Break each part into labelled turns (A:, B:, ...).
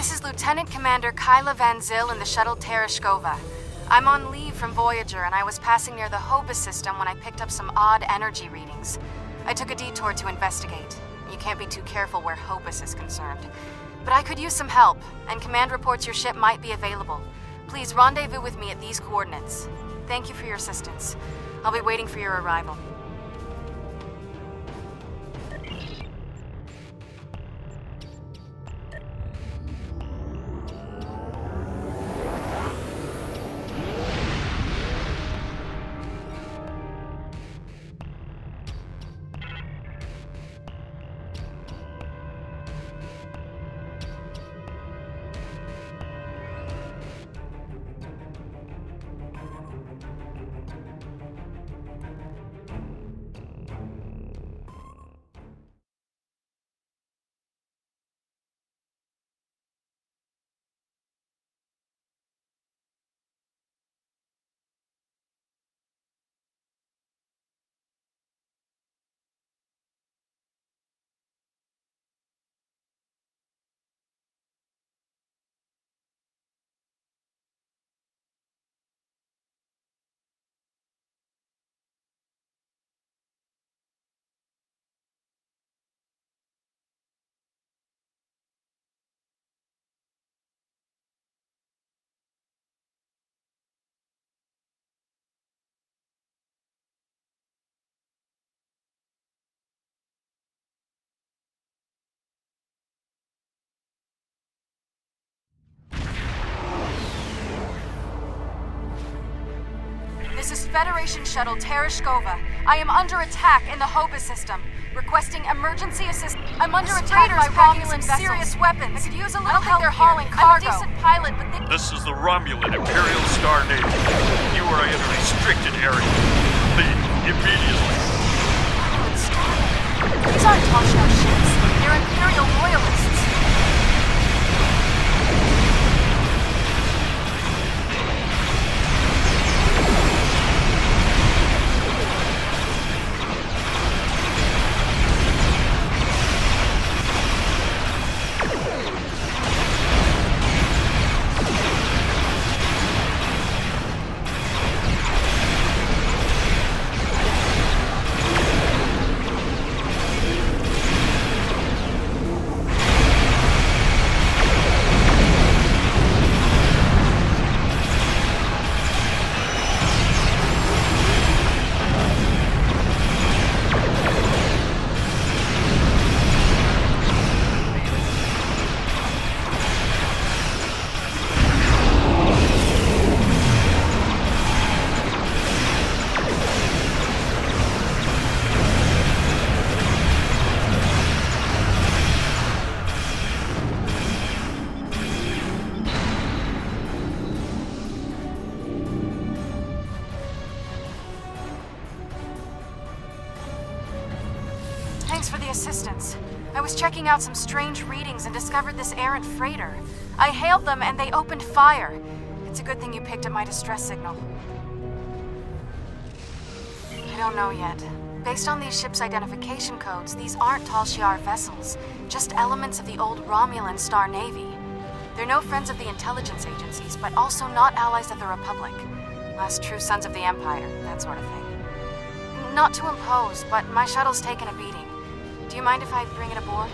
A: This is Lieutenant Commander Kyla Van Zyl in the shuttle Tereshkova. I'm on leave from Voyager, and I was passing near the Hobus system when I picked up some odd energy readings. I took a detour to investigate. You can't be too careful where Hobus is concerned. But I could use some help, and command reports your ship might be available. Please rendezvous with me at these coordinates. Thank you for your assistance. I'll be waiting for your arrival. This is Federation Shuttle Tereshkova. I am under attack in the Hobus system. Requesting emergency assistance. I'm under attack by Romulan serious weapons. I could use a little help. They're hauling cargo. I'm a decent pilot, but
B: This is the Romulan Imperial Star Navy. You are in a restricted area. Leave immediately.
A: Romulan Star Navy? These aren't Toshio ships. They're Imperial loyalists. Thanks for the assistance. I was checking out some strange readings and discovered this errant freighter. I hailed them and they opened fire. It's a good thing you picked up my distress signal. I don't know yet. Based on these ships' identification codes, these aren't Tal Shiar vessels, just elements of the old Romulan Star Navy. They're no friends of the intelligence agencies, but also not allies of the Republic. Last true sons of the Empire, that sort of thing. Not to impose, but my shuttle's taken a beating. Do you mind if I bring it aboard?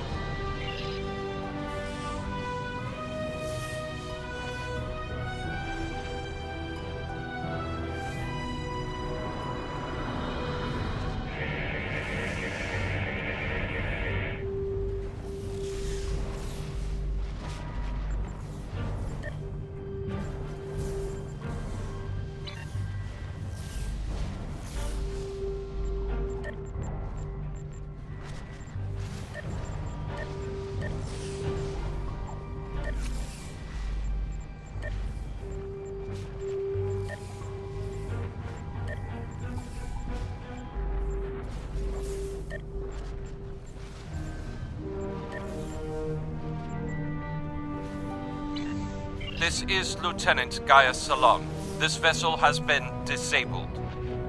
C: This is Lieutenant Gaius Salon. This vessel has been disabled.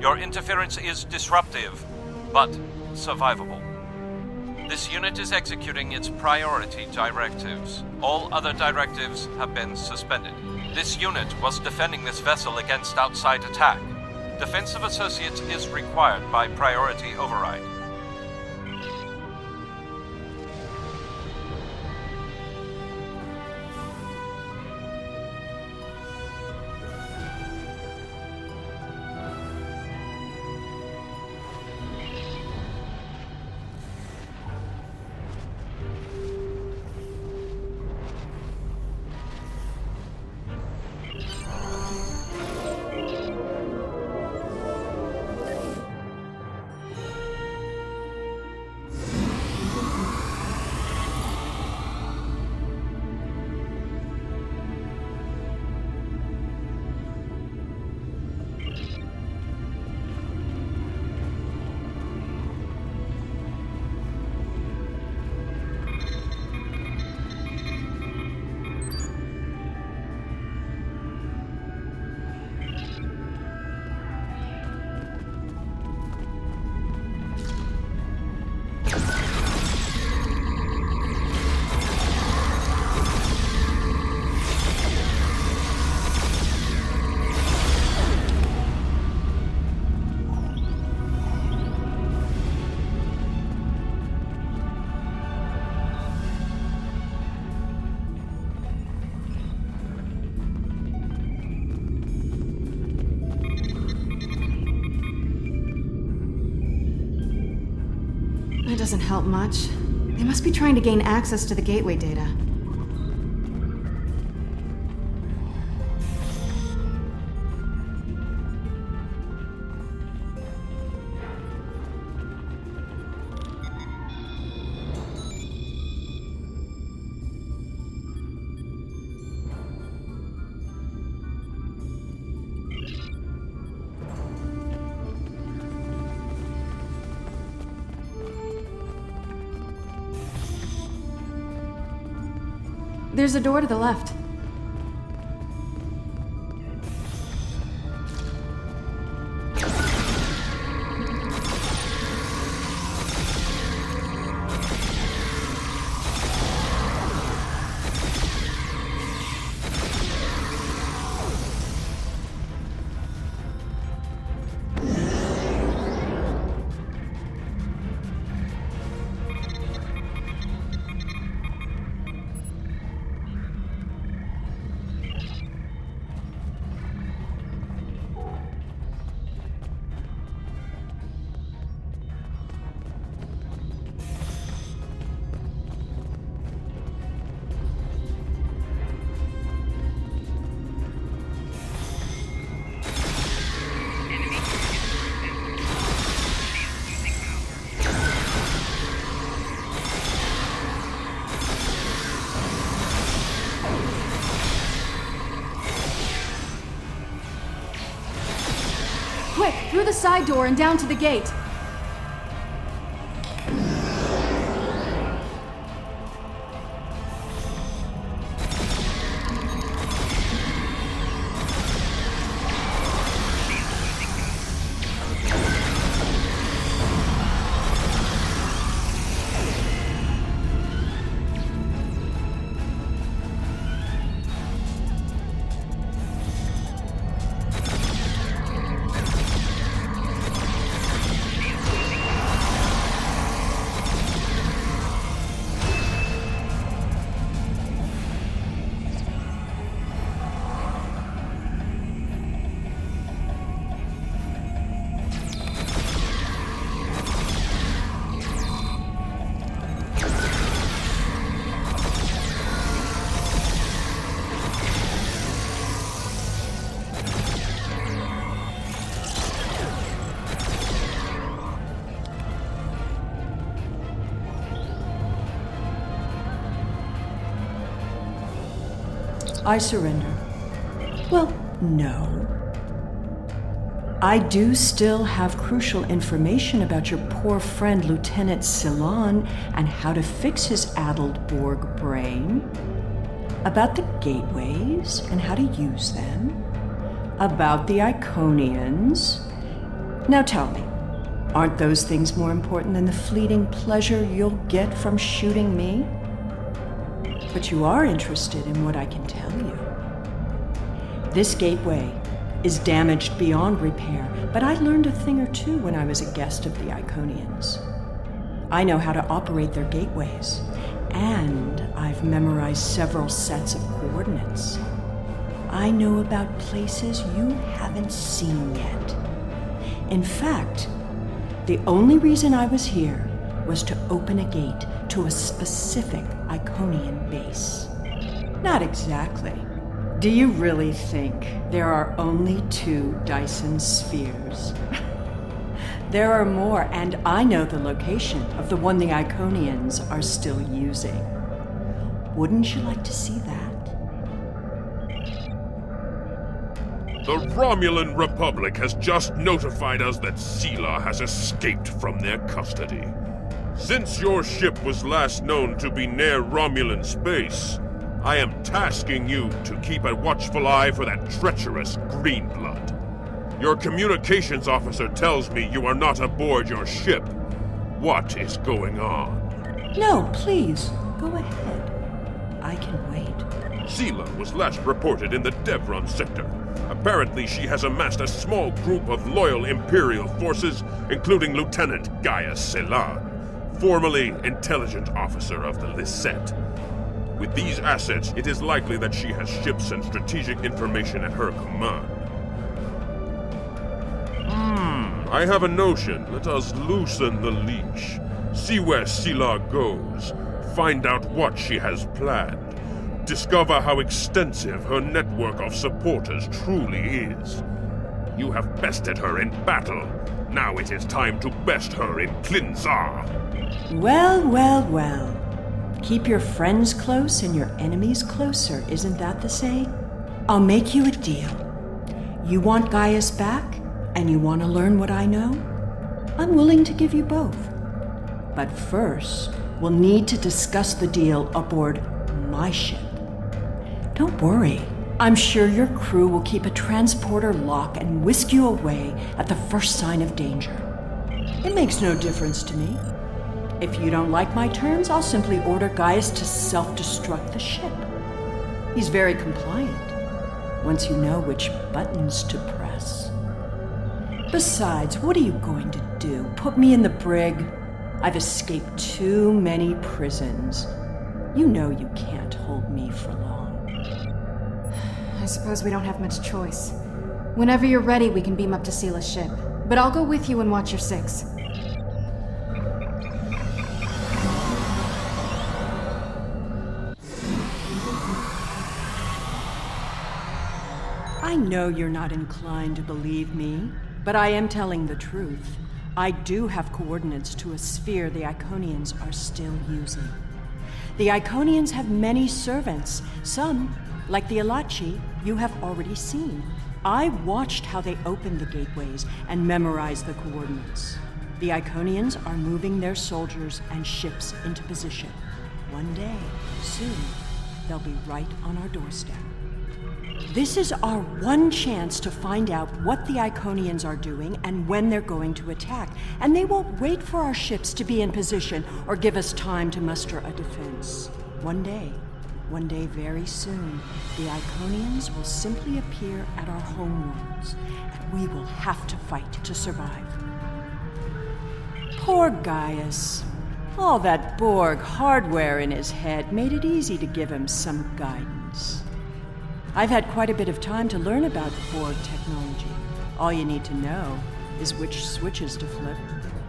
C: Your interference is disruptive, but survivable. This unit is executing its priority directives. All other directives have been suspended. This unit was defending this vessel against outside attack. Defense of Associates is required by priority override.
A: That doesn't help much. They must be trying to gain access to the gateway data. There's a door to the left. Quick, through the side door and down to the gate.
D: I surrender. Well, no. I do still have crucial information about your poor friend Lieutenant Ceylon and how to fix his addled Borg brain, about the gateways and how to use them, about the Iconians. Now tell me, Aren't those things more important than the fleeting pleasure you'll get from shooting me? But you are interested in what I can tell you. This gateway is damaged beyond repair, but I learned a thing or two when I was a guest of the Iconians. I know how to operate their gateways, and I've memorized several sets of coordinates. I know about places you haven't seen yet. In fact, the only reason I was here was to open a gate to a specific Iconian base. Not exactly. Do you really think there are only 2 Dyson spheres? There are more, and I know the location of the one the Iconians are still using. Wouldn't you like to see that?
B: The Romulan Republic has just notified us that Sela has escaped from their custody. Since your ship was last known to be near Romulan space, I am tasking you to keep a watchful eye for that treacherous Greenblood. Your communications officer tells me you are not aboard your ship. What is going on?
D: No, please, go ahead. I can wait.
B: Sela was last reported in the Devron sector. Apparently, she has amassed a small group of loyal Imperial forces, including Lieutenant Gaius Selan, formerly Intelligent Officer of the Lisette. With these assets, it is likely that she has ships and strategic information at her command. I have a notion. Let us loosen the leash. See where Sela goes. Find out what she has planned. Discover how extensive her network of supporters truly is. You have bested her in battle. Now it is time to best her in Klinzar.
D: Well, well, well. Keep your friends close and your enemies closer, isn't that the saying? I'll make you a deal. You want Gaius back, and you want to learn what I know? I'm willing to give you both. But first, we'll need to discuss the deal aboard my ship. Don't worry. I'm sure your crew will keep a transporter lock and whisk you away at the first sign of danger. It makes no difference to me. If you don't like my terms, I'll simply order Gaius to self-destruct the ship. He's very compliant, once you know which buttons to press. Besides, what are you going to do? Put me in the brig? I've escaped too many prisons. You know you can't hold me for long.
A: I suppose we don't have much choice. Whenever you're ready, we can beam up to Sela's ship. But I'll go with you and watch your 6.
D: I know you're not inclined to believe me, but I am telling the truth. I do have coordinates to a sphere the Iconians are still using. The Iconians have many servants. Some, like the Alachi, you have already seen. I watched how they opened the gateways and memorized the coordinates. The Iconians are moving their soldiers and ships into position. One day, soon, they'll be right on our doorstep. This is our one chance to find out what the Iconians are doing and when they're going to attack. And they won't wait for our ships to be in position or give us time to muster a defense. One day very soon, the Iconians will simply appear at our homeworlds, and we will have to fight to survive. Poor Gaius. All that Borg hardware in his head made it easy to give him some guidance. I've had quite a bit of time to learn about Borg technology. All you need to know is which switches to flip.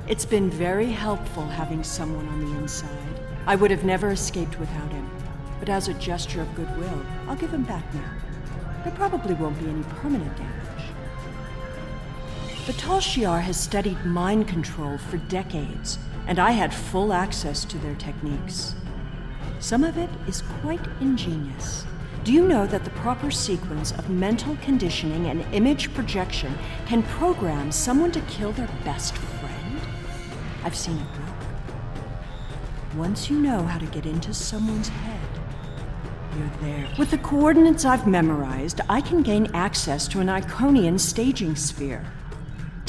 D: It's been very helpful having someone on the inside. I would have never escaped without him, but as a gesture of goodwill, I'll give him back now. There probably won't be any permanent damage. The Tal Shiar has studied mind control for decades, and I had full access to their techniques. Some of it is quite ingenious. Do you know that the proper sequence of mental conditioning and image projection can program someone to kill their best friend? I've seen it work. Once you know how to get into someone's head, you're there. With the coordinates I've memorized, I can gain access to an Iconian staging sphere.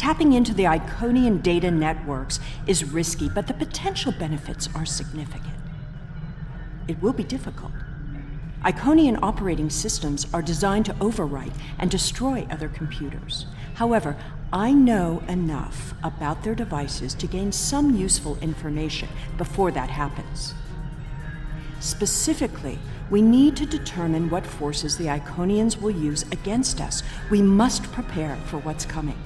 D: Tapping into the Iconian data networks is risky, but the potential benefits are significant. It will be difficult. Iconian operating systems are designed to overwrite and destroy other computers. However, I know enough about their devices to gain some useful information before that happens. Specifically, we need to determine what forces the Iconians will use against us. We must prepare for what's coming.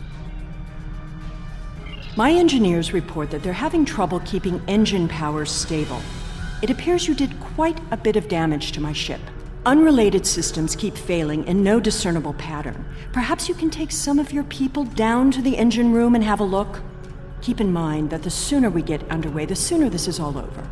D: My engineers report that they're having trouble keeping engine power stable. It appears you did quite a bit of damage to my ship. Unrelated systems keep failing in no discernible pattern. Perhaps you can take some of your people down to the engine room and have a look? Keep in mind that the sooner we get underway, the sooner this is all over.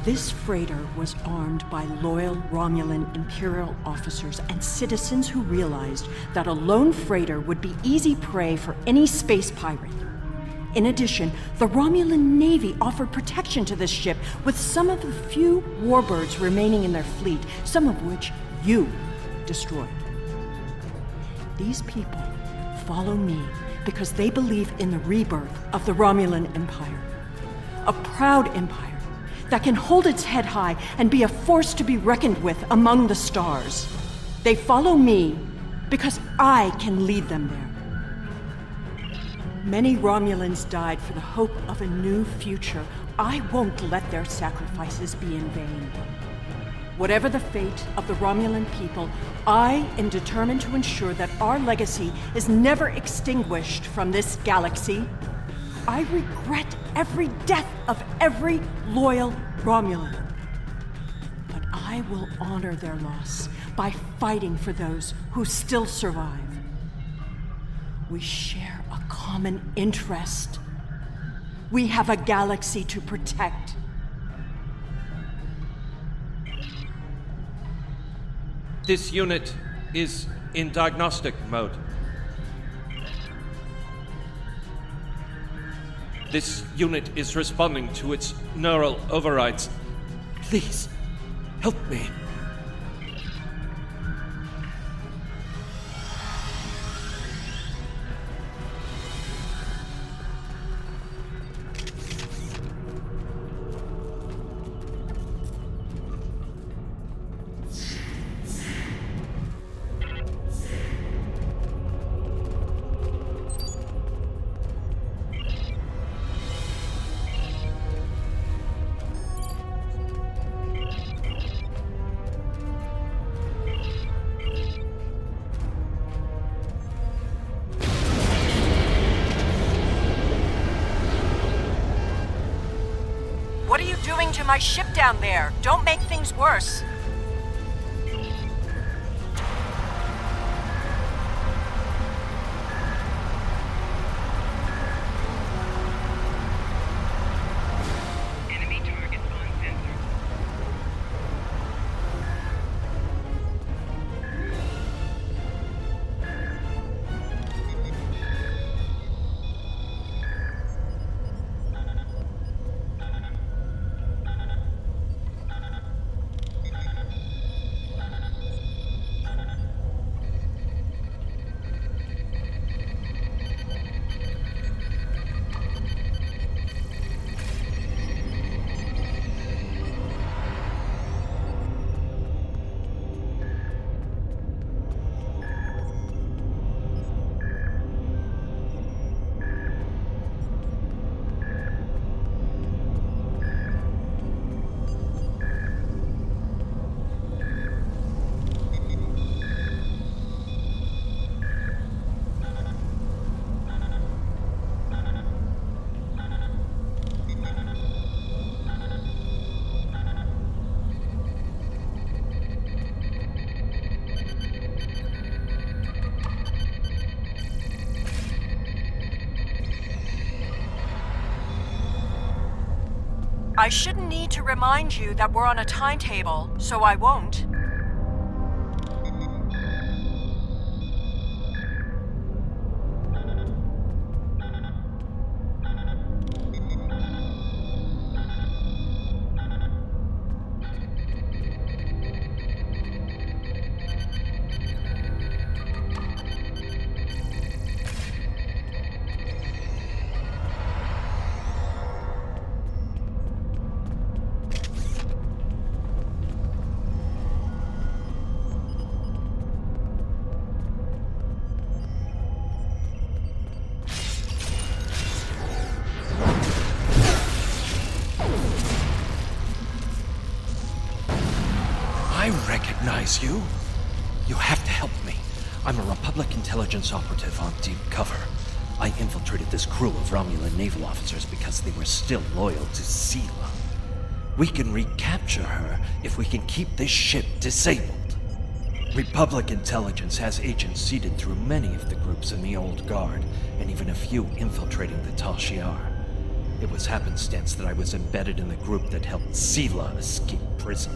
D: This freighter was armed by loyal Romulan Imperial officers and citizens who realized that a lone freighter would be easy prey for any space pirate. In addition, the Romulan Navy offered protection to this ship with some of the few warbirds remaining in their fleet, some of which you destroyed. These people follow me because they believe in the rebirth of the Romulan Empire. A proud empire that can hold its head high and be a force to be reckoned with among the stars. They follow me because I can lead them there. Many Romulans died for the hope of a new future. I won't let their sacrifices be in vain. Whatever the fate of the Romulan people, I am determined to ensure that our legacy is never extinguished from this galaxy. I regret every death of every loyal Romulan. But I will honor their loss by fighting for those who still survive. We share a common interest. We have a galaxy to protect.
C: This unit is in diagnostic mode. This unit is responding to its neural overrides. Please, help me.
D: What are you doing to my ship down there? Don't make things worse.
E: Enemy target on sensor.
D: I shouldn't need to remind you that we're on a timetable, so I won't.
F: recognize you. You have to help me. I'm a Republic intelligence operative on deep cover. I infiltrated this crew of Romulan naval officers because they were still loyal to Sela. We can recapture her if we can keep this ship disabled. Republic intelligence has agents seeded through many of the groups in the Old Guard, and even a few infiltrating the Tal Shiar. It was happenstance that I was embedded in the group that helped Sela escape prison.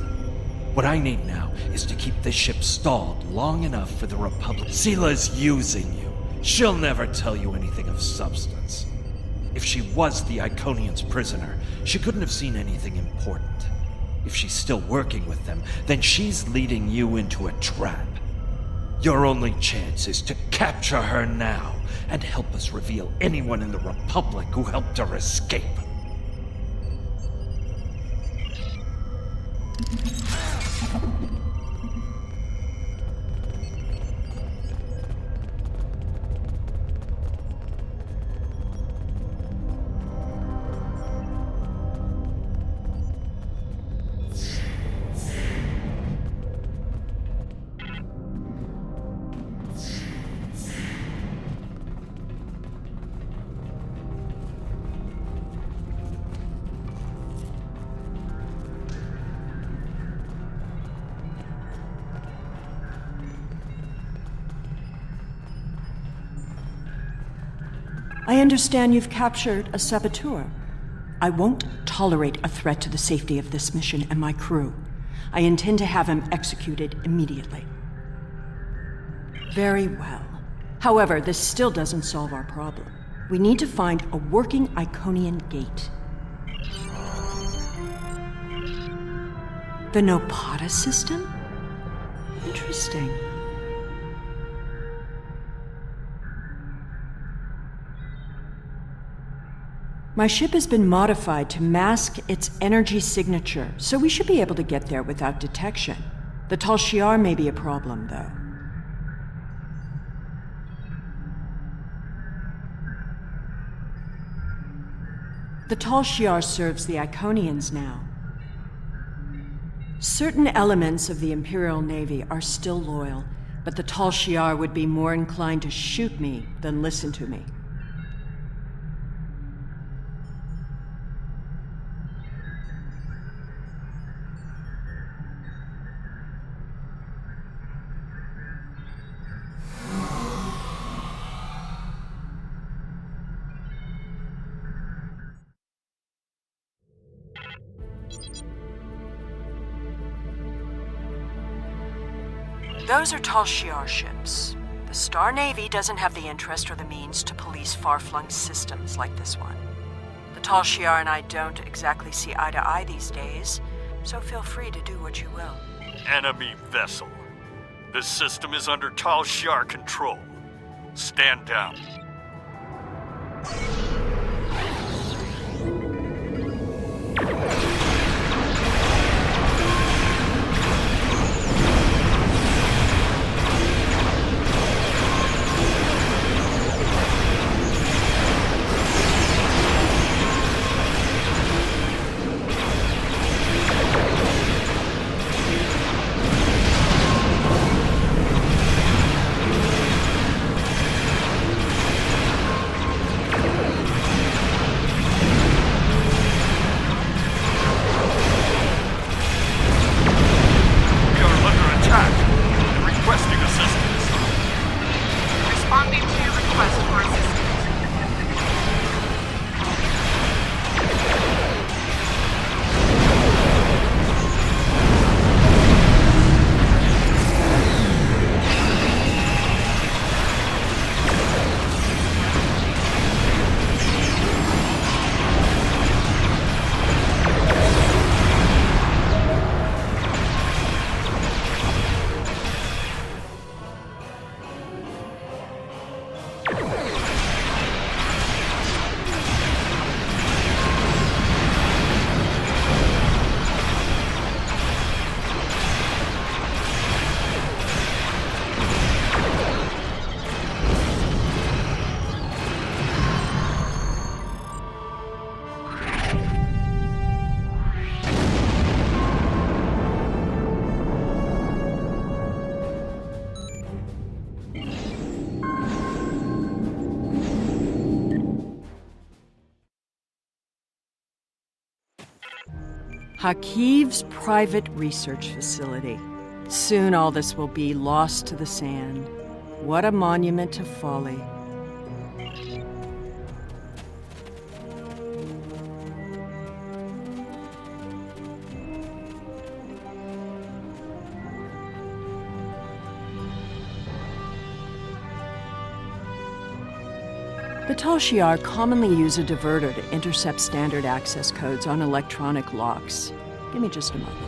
F: What I need now is to keep this ship stalled long enough for the Republic. Sela's using you. She'll never tell you anything of substance. If she was the Iconian's prisoner, she couldn't have seen anything important. If she's still working with them, then she's leading you into a trap. Your only chance is to capture her now and help us reveal anyone in the Republic who helped her escape.
D: I understand you've captured a saboteur. I won't tolerate a threat to the safety of this mission and my crew. I intend to have him executed immediately. Very well. However, this still doesn't solve our problem. We need to find a working Iconian gate. The Nopata system? Interesting. My ship has been modified to mask its energy signature, so we should be able to get there without detection. The Tal Shiar may be a problem, though. The Tal Shiar serves the Iconians now. Certain elements of the Imperial Navy are still loyal, but the Tal Shiar would be more inclined to shoot me than listen to me. Those are Tal Shiar ships. The Star Navy doesn't have the interest or the means to police far-flung systems like this one. The Tal Shiar and I don't exactly see eye to eye these days, so feel free to do what you will.
G: Enemy vessel. This system is under Tal Shiar control. Stand down.
D: Hakiv's private research facility. Soon all this will be lost to the sand. What a monument to folly. Batal Shiar commonly use a diverter to intercept standard access codes on electronic locks. Give me just a moment.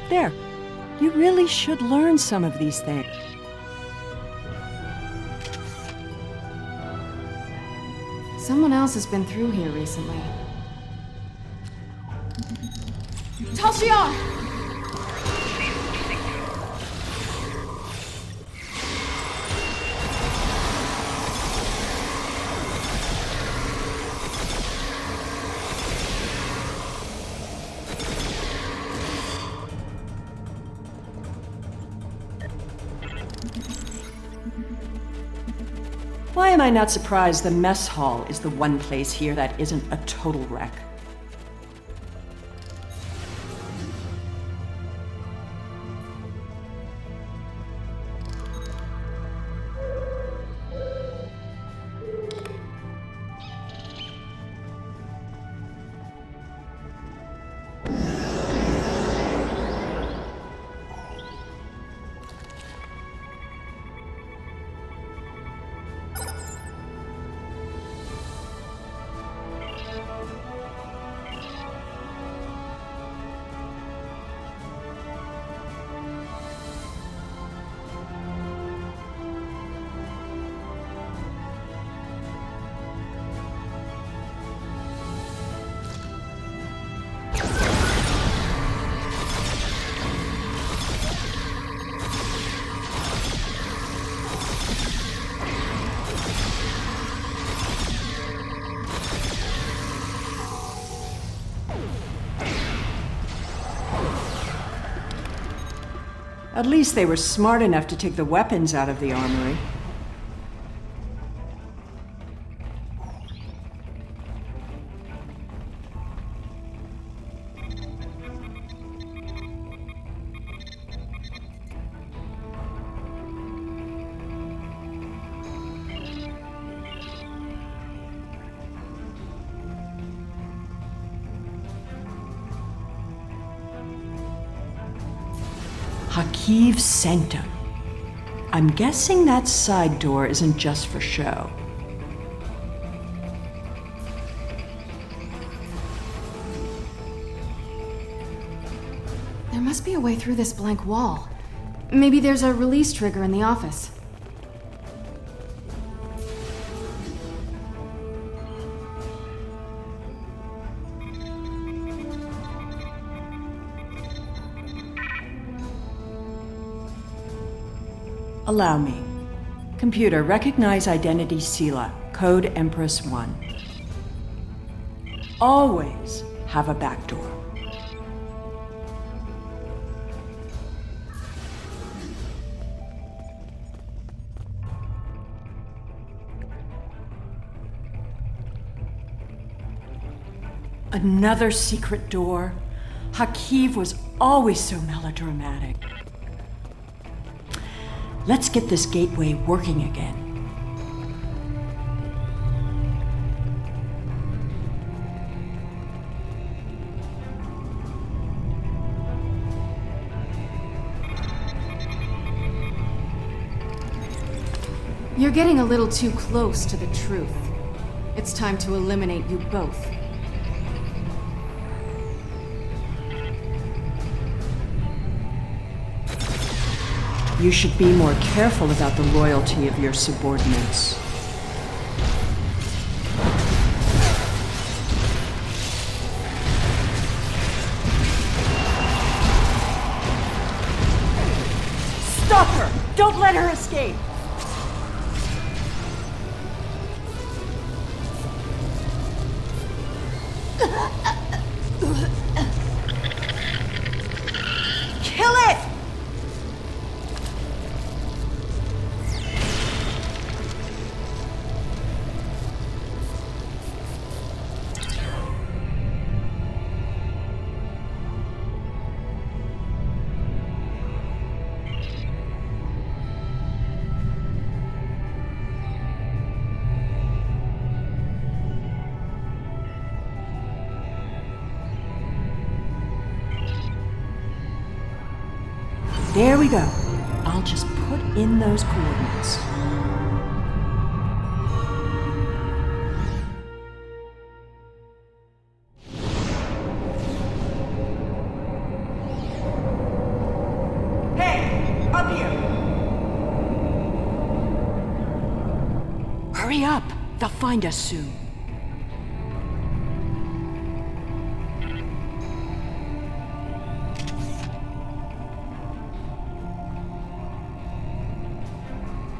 D: There. You really should learn some of these things.
A: Someone else has been through here recently. Tal Shiar!
D: Why am I not surprised the mess hall is the one place here that isn't a total wreck? At least they were smart enough to take the weapons out of the armory. Hakiv's Sanctum. I'm guessing that side door isn't just for show.
A: There must be a way through this blank wall. Maybe there's a release trigger in the office.
D: Allow me. Computer, recognize identity Sela, code Empress 1. Always have a backdoor. Another secret door? Hakiv was always so melodramatic. Let's get this gateway working again.
A: You're getting a little too close to the truth. It's time to eliminate you both.
D: You should be more careful about the loyalty of your subordinates. Stop her! Don't let her escape! Kill it! There we go. I'll just put in those coordinates. Hey, up here! Hurry up! They'll find us soon.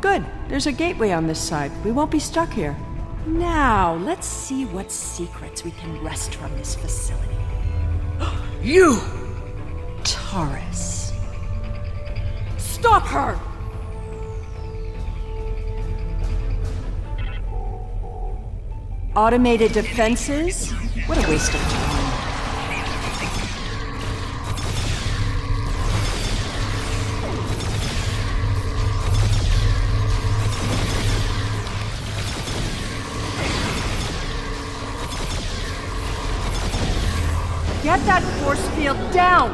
D: Good. There's a gateway on this side. We won't be stuck here. Now, let's see what secrets we can wrest from this facility. You! Taurus. Stop her! Automated defenses? What a waste of time. Get that force field down!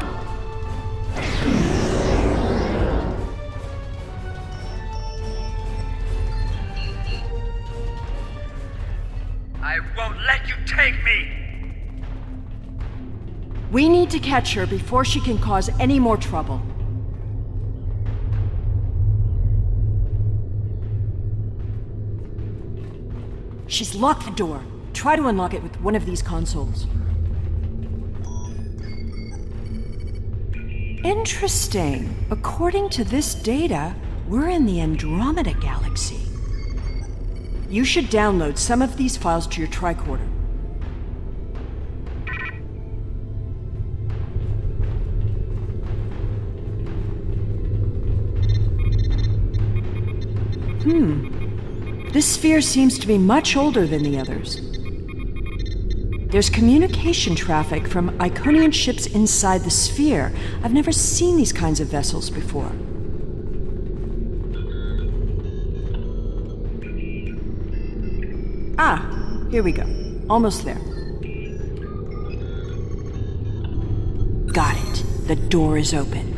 E: I won't let you take me!
D: We need to catch her before she can cause any more trouble. She's locked the door. Try to unlock it with one of these consoles. Interesting. According to this data, we're in the Andromeda Galaxy. You should download some of these files to your tricorder. This sphere seems to be much older than the others. There's communication traffic from Iconian ships inside the sphere. I've never seen these kinds of vessels before. Ah, here we go. Almost there. Got it. The door is open.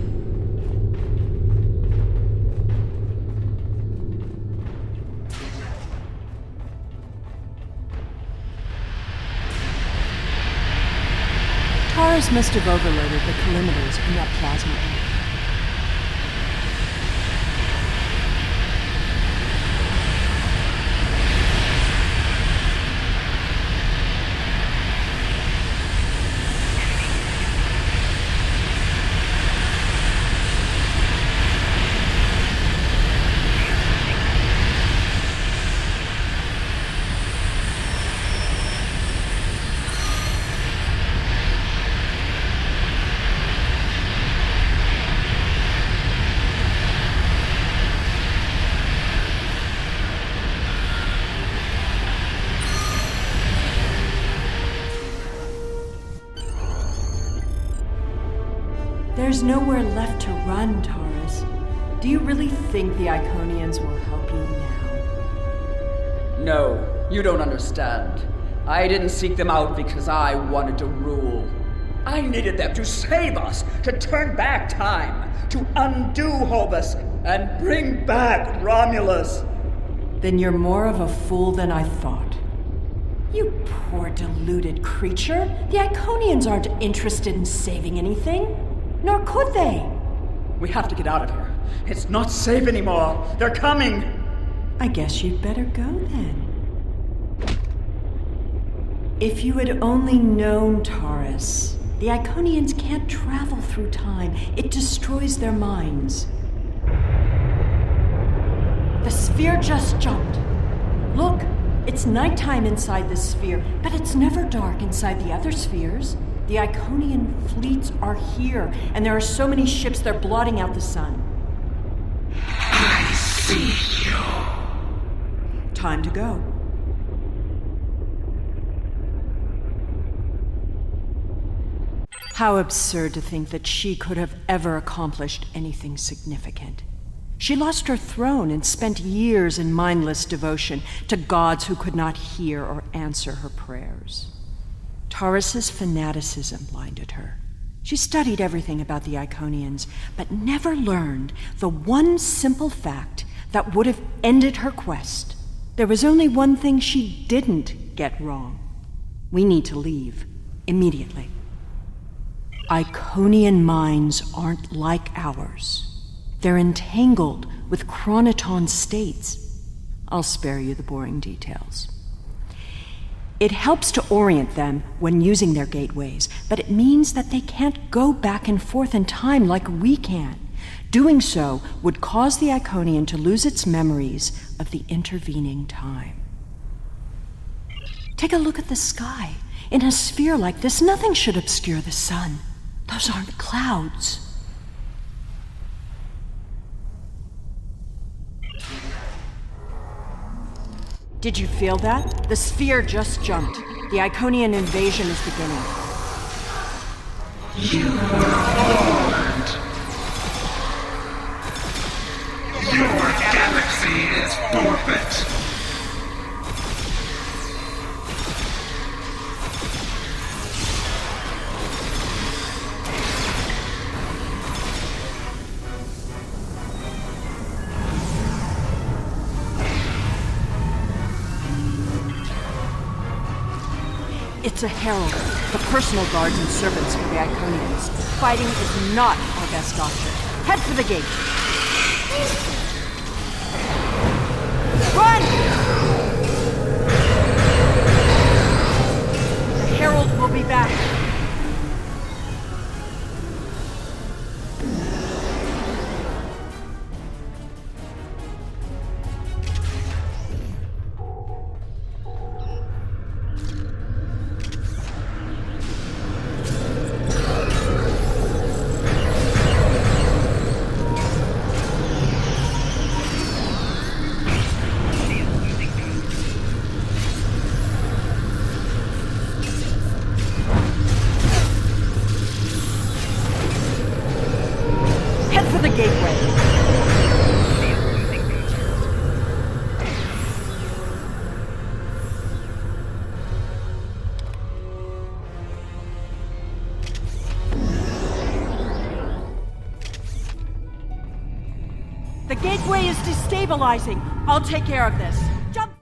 D: Taurus must have overloaded the collimators in that plasma tank. There's nowhere left to run, Taurus. Do you really think the Iconians will help you now?
H: No, you don't understand. I didn't seek them out because I wanted to rule. I needed them to save us, to turn back time, to undo Hobus, and bring back Romulus.
D: Then you're more of a fool than I thought. You poor deluded creature. The Iconians aren't interested in saving anything. Nor could they.
H: We have to get out of here. It's not safe anymore. They're coming.
D: I guess you'd better go then. If you had only known, Taurus, the Iconians can't travel through time. It destroys their minds. The sphere just jumped. Look, it's nighttime inside this sphere, but it's never dark inside the other spheres. The Iconian fleets are here, and there are so many ships they're blotting out the sun.
I: I see you.
D: Time to go. How absurd to think that she could have ever accomplished anything significant. She lost her throne and spent years in mindless devotion to gods who could not hear or answer her prayers. Taurus's fanaticism blinded her. She studied everything about the Iconians, but never learned the one simple fact that would have ended her quest. There was only one thing she didn't get wrong. We need to leave, immediately. Iconian minds aren't like ours. They're entangled with chronoton states. I'll spare you the boring details. It helps to orient them when using their gateways, but it means that they can't go back and forth in time like we can. Doing so would cause the Iconian to lose its memories of the intervening time. Take a look at the sky. In a sphere like this, nothing should obscure the sun. Those aren't clouds. Did you feel that? The sphere just jumped. The Iconian invasion is beginning.
I: You were warned. Your galaxy is forfeit.
D: It's a herald, the personal guards and servants for the Iconians. Fighting is not our best option. Head for the gate. Run! The herald will be back. The gateway is destabilizing. I'll take care of this. Jump!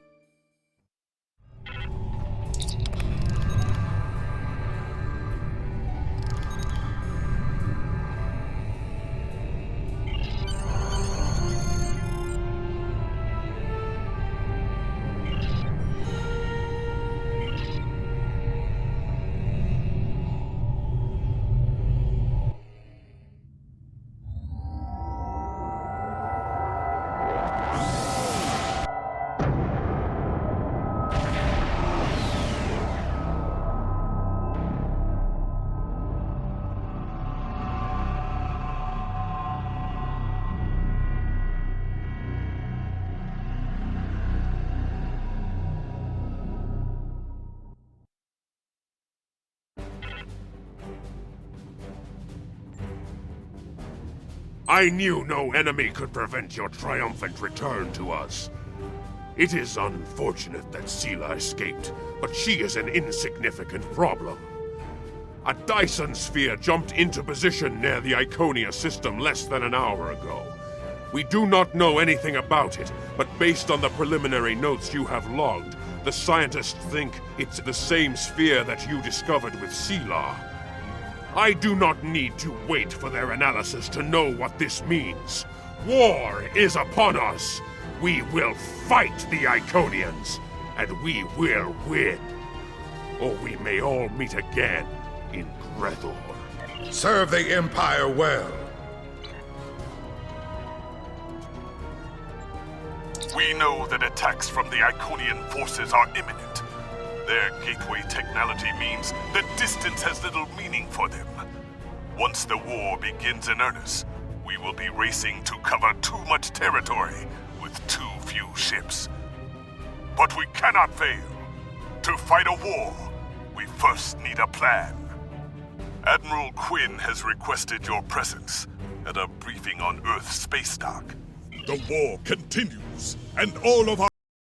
B: I knew no enemy could prevent your triumphant return to us. It is unfortunate that Sela escaped, but she is an insignificant problem. A Dyson sphere jumped into position near the Iconia system less than an hour ago. We do not know anything about it, but based on the preliminary notes you have logged, the scientists think it's the same sphere that you discovered with Sela. I do not need to wait for their analysis to know what this means. War is upon us. We will fight the Iconians, and we will win. Or we may all meet again in Grethor.
J: Serve the Empire well.
K: We know that attacks from the Iconian forces are imminent. Their gateway technology means that distance has little meaning for them. Once the war begins in earnest, we will be racing to cover too much territory with too few ships. But we cannot fail. To fight a war, we first need a plan. Admiral Quinn has requested your presence at a briefing on Earth's space dock.
L: The war continues, and all of our